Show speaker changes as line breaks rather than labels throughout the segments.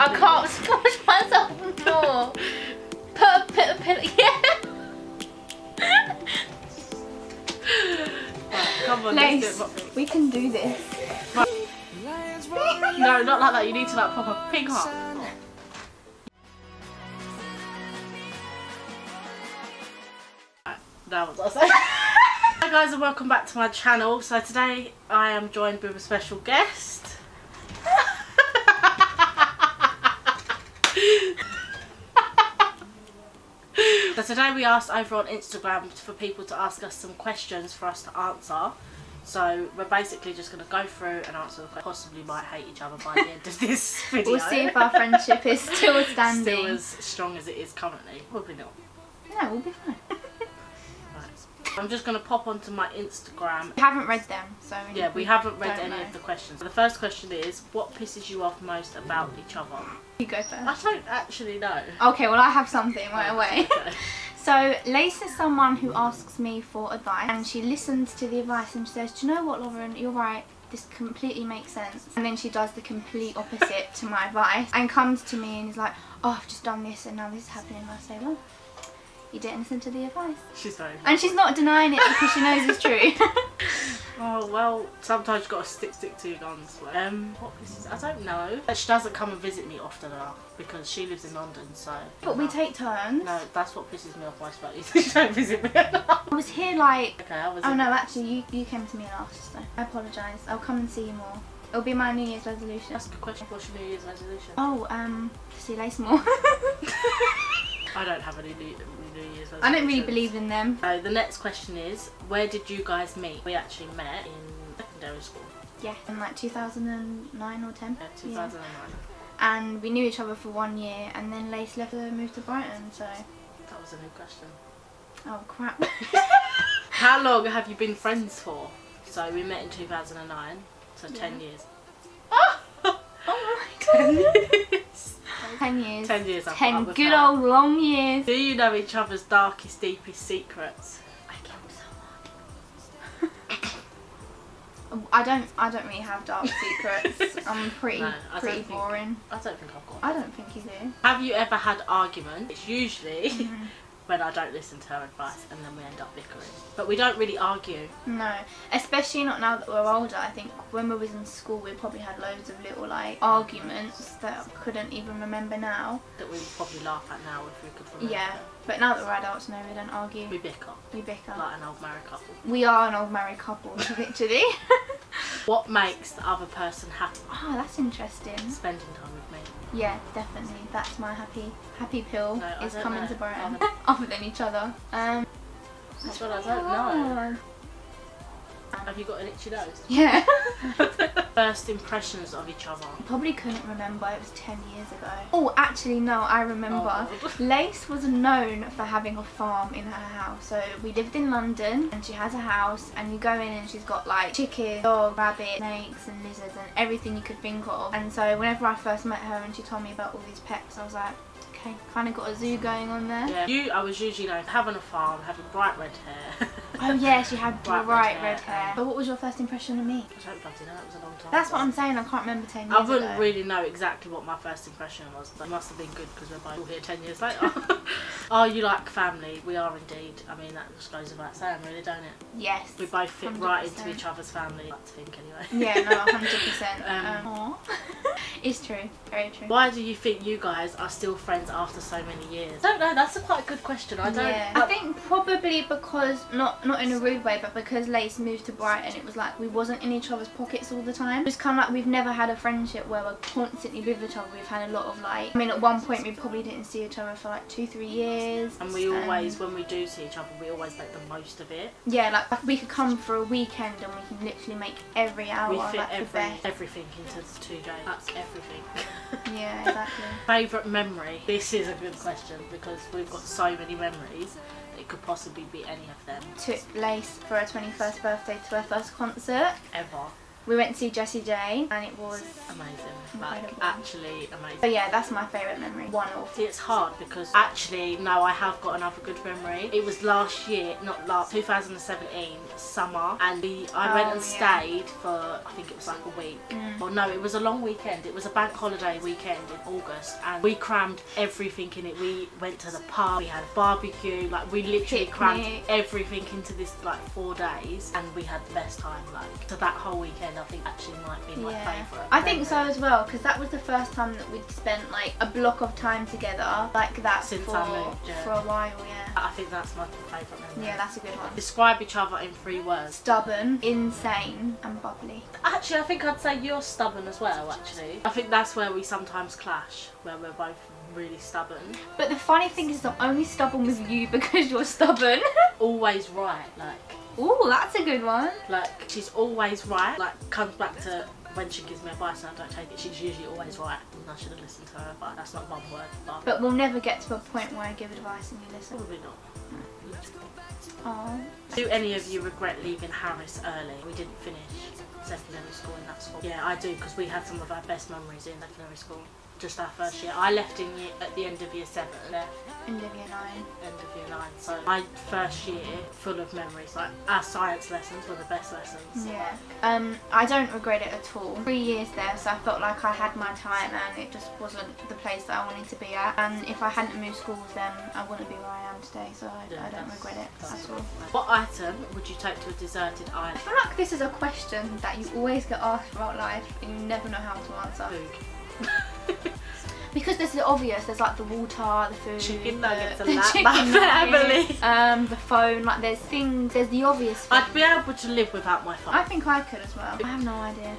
I can't squash myself more. Put a pillow. Yeah.
Right, come on,
Lace,
let's do it properly.
we can do this.
No, not like that. You need to like pop a pink heart. That was us. Hi guys, and welcome back to my channel. So today I am joined with a special guest. So today we asked over on Instagram for people to ask us some questions for us to answer. So we're basically just going to go through and answer the questions. Possibly might hate each other by the end of this video.
We'll see if our friendship is still standing.
Still as strong as it is currently. Probably not.
No, we'll be fine.
I'm just going to pop onto my Instagram.
We haven't read them, so
we haven't read any of the questions. So the first question is, what pisses you off most about each other?
You go first.
I don't actually know.
Okay, well I have something right away.
Okay.
So Lace is someone who asks me for advice, and she listens to the advice and she says, do you know what, Lauren, you're right, this completely makes sense. And then she does the complete opposite to my advice and comes to me and is like, oh, I've just done this and now this is happening. And I say, well, you didn't listen to the advice. She's very
nice.
And she's not denying it because she knows it's true.
Oh, well, sometimes you've got to stick to your guns. What pisses, I don't know. She doesn't come and visit me often enough because she lives in London, so...
But we take turns.
No, that's what pisses me off most about you. She don't visit me enough.
I was here like...
Okay, I was...
Oh no, actually, you came to me last, so I apologise. I'll come and see you more. It'll be my New Year's resolution.
That's a good question. What's your New Year's resolution?
Oh, to see Lace more.
I don't have any New Year's resolutions.
I don't really believe in them.
So the next question is, where did you guys meet? We actually met in secondary school.
Yeah, in like 2009 or 10.
Yeah, 2009.
Yeah. And we knew each other for 1 year, and then Lace left to move to Brighton, so...
That was a new question.
Oh crap.
How long have you been friends for? So we met in 2009, so 10 years.
Oh my god.
10 years.
10 years.
10 years.
10 good old long years.
Do you know each other's darkest, deepest secrets?
I killed someone. I don't really have dark secrets. I'm pretty boring.
I don't think I've got.
I don't think you do.
Have you ever had arguments? It's usually when I don't listen to her advice and then we end up bickering. But we don't really argue. No, especially not now that we're older. I think when we was in school we probably had loads of little like arguments that I couldn't even remember now. That we would probably laugh at now if we could remember. Yeah, but now that we're adults, no, we don't argue. We bicker. We bicker. Like an old married couple. We are an old married couple, literally. What makes the other person happy? Oh, that's interesting. Spending time with me. Yeah, definitely. That's my happy pill, is coming to Brighton. Other than each other. That's what I don't know. Have you got an itchy nose? Yeah. First impressions of each other? Probably couldn't remember, it was 10 years ago. Oh, actually no, I remember. Oh, Lace was known for having a farm in her house. So we lived in London and she has a house and you go in and she's got like chicken, dog, rabbit, snakes and lizards and everything you could think of. And so whenever I first met her and she told me about all these pets, I was like, okay, kind of got a zoo going on there. Yeah, I was usually known for having a farm, having bright red hair. Oh yeah, she had bright red hair. But what was your first impression of me? I don't bloody know, that was a long time That's ago. What I'm saying, I can't remember 10 years ago. I wouldn't really know exactly what my first impression was, but it must have been good because we're both here 10 years later. Are you like family? We are indeed. I mean, that just goes without saying, really, don't it? Yes. We both fit 100%. Right into each other's family, I like to think anyway. Yeah, no, 100%. It's true, very true. Why do you think you guys are still friends after so many years? I don't know, that's a quite good question. I don't. Yeah. I think probably because, not in a rude way, but because Lace moved to Brighton, it was like we wasn't in each other's pockets all the time. It was kind of like we've never had a friendship where we're constantly with each other. We've had a lot of like, I mean at one point we probably didn't see each other for like 2-3 years. And we always, when we do see each other, we always make the most of it. Yeah, like we could come for a weekend and we can literally make every hour. We fit like everything into the 2 days. That's everything. Yeah, exactly. Favourite memory? This is a good question because we've got so many memories. It could possibly be any of them. Took Lace for her 21st birthday to her first concert. Ever.
We went to see Jessie J and it was
amazing. Like, actually amazing.
So yeah, that's my favourite memory. One of.
See, it's hard because actually, no, I have got another good memory. It was last year, not last, 2017 summer, and I went and stayed for, I think it was like a week. Well, no, it was a long weekend. It was a bank holiday weekend in August, and we crammed everything in it. We went to the pub, we had a barbecue, like we literally crammed everything into this like 4 days, and we had the best time. Like, so that whole weekend I think actually might be my favourite.
I think so as well, because that was the first time that we'd spent like a block of time together like that
since
for,
I moved,
for a while.
I think that's my favourite memory.
Yeah, that's a good one.
Describe each other in 3 words.
Stubborn, insane and bubbly.
Actually, I think I'd say you're stubborn as well, actually. I think that's where we sometimes clash, where we're both really stubborn.
But the funny thing is I'm only stubborn with you because you're stubborn.
Always right, like.
Ooh, that's a good one.
Like, she's always right. Like, comes back to when she gives me advice and I don't take it, she's usually always right. And I should have listened to her, but that's not one word.
But we'll never get to a point where I give advice and you listen.
Probably not.
Oh.
Do any of you regret leaving Harris early? We didn't finish secondary school in that school. Yeah, I do, because we had some of our best memories in secondary school. Just our first year. I left at the end of year 7.
End of year 9.
End of year 9. So my first year, full of memories. Like, our science lessons were the best lessons.
Yeah. I don't regret it at all. 3 years there, so I felt like I had my time and it just wasn't the place that I wanted to be at. And if I hadn't moved schools, then I wouldn't be where I am today. So I don't regret it at all.
What item would you take to a deserted island?
I feel like this is a question that you always get asked throughout life and you never know how to answer.
Food.
Because this is obvious, there's like the water, the food,
chicken nuggets
the
and that
chicken
family.
The phone, like there's things, there's the obvious things.
I'd be able to live without my phone.
I think I could as well. I have no idea.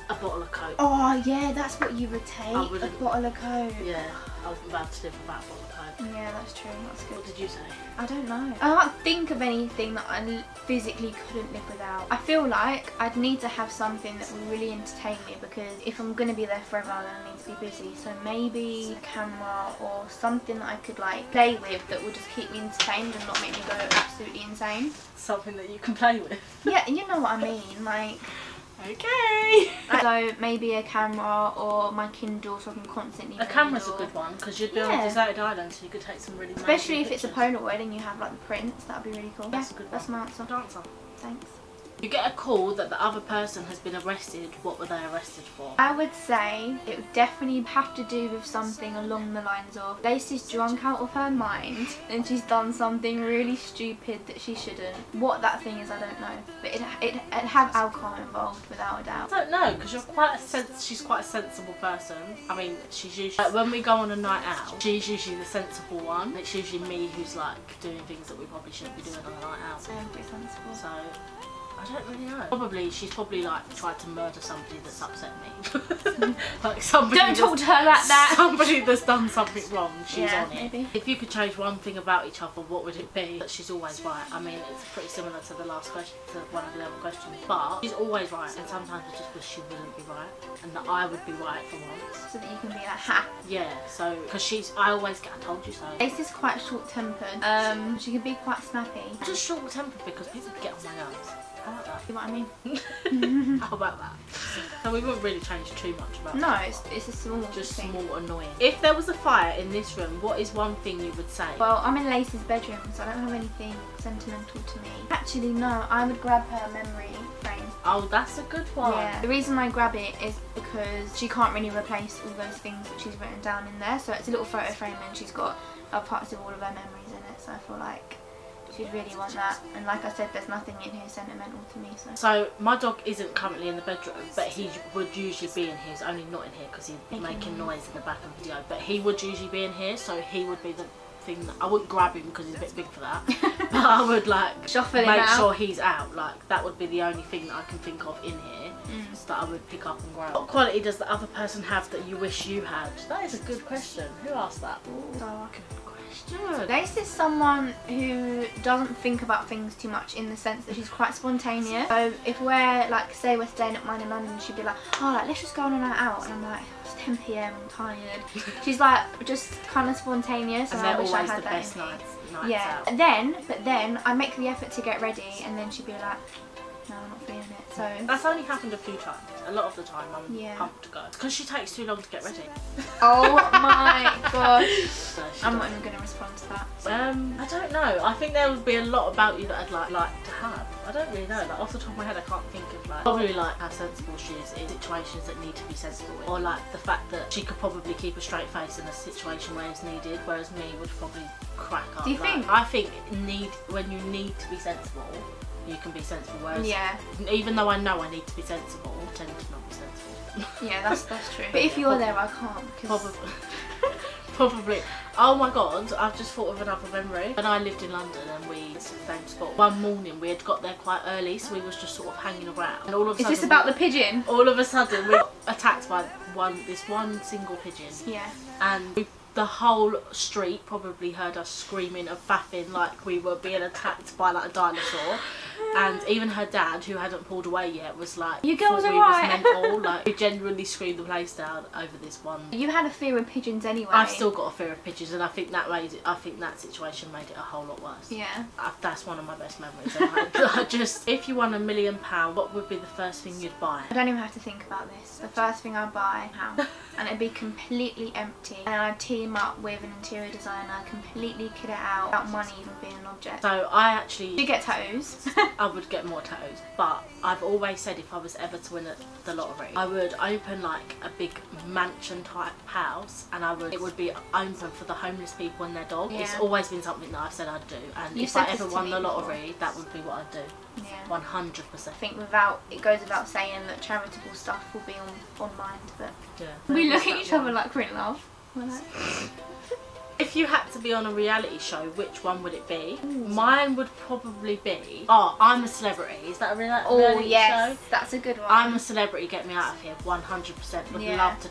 A bottle of Coke.
Oh yeah, that's what you would take, a bottle of Coke.
Yeah, I was about to live without a bottle of Coke.
Yeah, that's true, that's good.
What did you say?
I don't know. I can't think of anything that I physically couldn't live without. I feel like I'd need to have something that would really entertain me, because if I'm going to be there forever then I need to be busy. So maybe a camera or something that I could like play with that would just keep me entertained and not make me go absolutely insane.
Something that you can play with?
Yeah, you know what I mean, like...
Okay.
So maybe a camera or my Kindle, so I can constantly read.
A camera's a good one, because you'd be on a deserted island, so you could take some really amazing
especially if
pictures.
it's a Polaroid and you have like the prints, that'd be really cool.
That's a good one.
That's my answer.
Good answer.
Thanks.
You get a call that the other person has been arrested. What were they arrested for?
I would say it would definitely have to do with something along the lines of Lacey's drunk out of her mind and she's done something really stupid that she shouldn't. What that thing is, I don't know, but it'd have alcohol involved without a doubt.
I don't know, because she's quite a sensible person. I mean, she's usually, like, when we go on a night out, she's usually the sensible one. It's usually me who's like doing things that we probably shouldn't be doing on a night out.
So pretty sensible.
So I don't really know. She's probably like tried to murder somebody that's upset me. Like somebody.
Don't talk to her like that.
Somebody that's done something wrong. She's on it.
Maybe.
If you could change one thing about each other, what would it be? That she's always right. I mean, it's pretty similar to the last question, to one of the other questions. But she's always right, and sometimes I just wish she wouldn't be right, and that I would be right for once.
So that you can be like, ha.
Yeah. So, because I always get, I told you so.
Lacey's quite short-tempered. She can be quite snappy.
I'm just short-tempered because people get on my nerves. How about that?
See what I mean?
How about that? So we wouldn't really change too much about
No,
that.
it's a small
Just
thing.
small annoying. If there was a fire in this room, what is one thing you would say?
Well, I'm in Lacey's bedroom, so I don't have anything sentimental to me. Actually, no, I would grab her memory frame.
Oh, that's a good one.
Yeah. The reason I grab it is because she can't really replace all those things that she's written down in there. So it's a little photo frame and she's got parts of all of her memories in it. So I feel like she'd really want that, and like I said, there's nothing in here sentimental to me.
So my dog isn't currently in the bedroom, but he would usually be in here. He's only not in here because he'd be making noise in the back of the video, but he would usually be in here, so he would be the thing that I wouldn't grab him because he's a bit big for that, but I would like
Shuffle him
make
out.
sure he's out. Like, that would be the only thing that I can think of in here that I would pick up and grab. What quality does the other person have that you wish you had? That is a good question. Who asked that?
Ooh.
Grace
is someone who doesn't think about things too much, in the sense that she's quite spontaneous. So if we're like, say we're staying at mine in London, she'd be like, oh, like, let's just go on a night out, and I'm like, it's 10 PM, I'm tired. She's like just kind of spontaneous, and I wish I had that in me.
Nights
yeah.
out.
But then I make the effort to get ready, and then she'd be like, no, I'm not feeling it. So
that's only happened a few times. A lot of the time I'm pumped to go. Because she takes too long to get ready.
Oh my gosh. I'm not even going to respond to that.
I don't know. I think there would be a lot about you that I'd like to have. I don't really know. Like, off the top of my head, I can't think of like probably like how sensible she is in situations that need to be sensible in. Or like the fact that she could probably keep a straight face in a situation where it's needed, whereas me would probably crack up.
Do you think?
I think when you need to be sensible, you can be sensible, whereas even though I know I need to be sensible, I tend to not be sensible.
Yeah, that's true. But if you're there, I can't.
Probably. Oh my god, I've just thought of another memory. When I lived in London and we same spot, one morning we had got there quite early, so we was just sort of hanging around. And all of a sudden,
is this about the pigeon?
All of a sudden we got attacked by this one single pigeon.
Yeah.
And the whole street probably heard us screaming and faffing like we were being attacked by like a dinosaur. And even her dad, who hadn't pulled away yet, was like,
"You girls are
right." Was mental. Like, we genuinely screamed the place down over this one.
You had a fear of pigeons anyway.
I've still got a fear of pigeons, and I think that situation made it a whole lot worse.
Yeah.
That's one of my best memories. I just, if you won £1 million, what would be the first thing you'd buy?
I don't even have to think about this. The first thing I'd buy, and it'd be completely empty, and I'd team up with an interior designer, completely kit it out, without money even being an object.
So I actually...
Do you get tattoos?
I would get more tattoos, but I've always said if I was ever to win the lottery, I would open like a big mansion type house, and it would be open for the homeless people and their dog. Yeah. It's always been something that I've said I'd do, and if I ever won the lottery, that would be what I'd do. Yeah. 100%. I
think it goes without saying that charitable stuff will be on mind, but
yeah.
We look at each other like we're in love. We're like...
If you had to be on a reality show, which one would it be? Mine would probably be... Oh, I'm a Celebrity. Is that a reality show?
Oh, yes. That's a good one.
I'm a Celebrity. Get me out of here. 100%. Would love to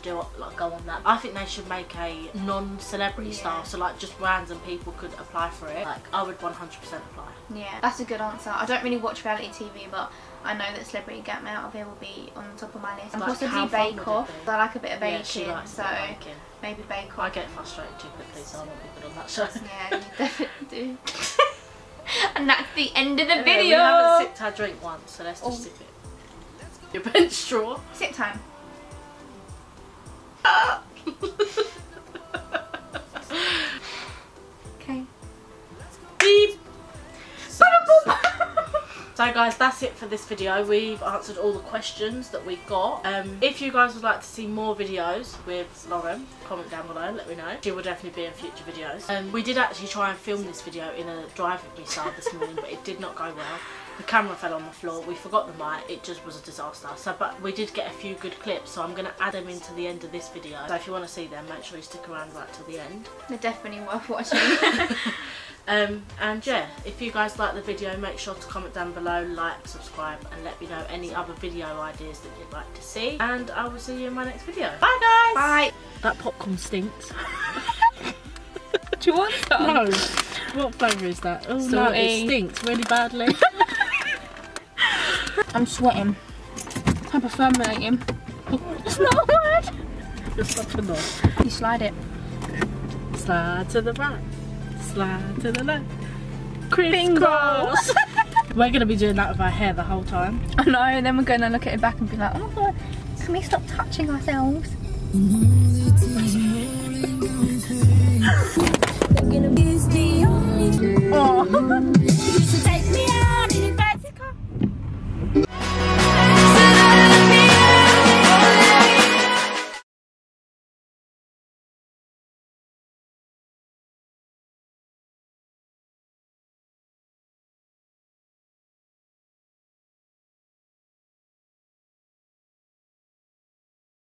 go on that. I think they should make a non-celebrity style. So, like, just random people could apply for it. Like, I would 100% apply.
Yeah, that's a good answer. I don't really watch reality TV, but I know that Celebrity Get Me Out of Here will be on the top of my list. And possibly Bake Off. I like a bit of baking, so maybe Bake Off.
I get frustrated too quickly, so I won't be good on that show.
Yeah, you definitely do. And that's the end of the video.
We haven't sipped our drink once, so let's just sip it. Your bench straw.
Sip time. Okay.
Beep. So guys, that's it for this video. We've answered all the questions that we got. If you guys would like to see more videos with Lauren, comment down below, let me know. She will definitely be in future videos. We did actually try and film this video in a drive with me style this morning, but it did not go well. The camera fell on the floor, we forgot the mic, it just was a disaster. So, but we did get a few good clips, so I'm going to add them into the end of this video. So if you want to see them, make sure you stick around right till the end.
They're definitely worth watching.
And yeah, if you guys like the video, make sure to comment down below, like, subscribe, and let me know any other video ideas that you'd like to see. And I will see you in my next video. Bye guys!
Bye!
That popcorn stinks.
Do you want some?
No. What flavour is that? Oh no, it stinks really badly.
I'm sweating. Hyperthermulating. It's not a word!
You're such a knob.
You slide it.
Slide to the right. Slide to the left. Crisscross. We're going to be doing that with our hair the whole time.
I know, and then we're going to look at it back and be like, oh God, can we stop touching ourselves? Oh.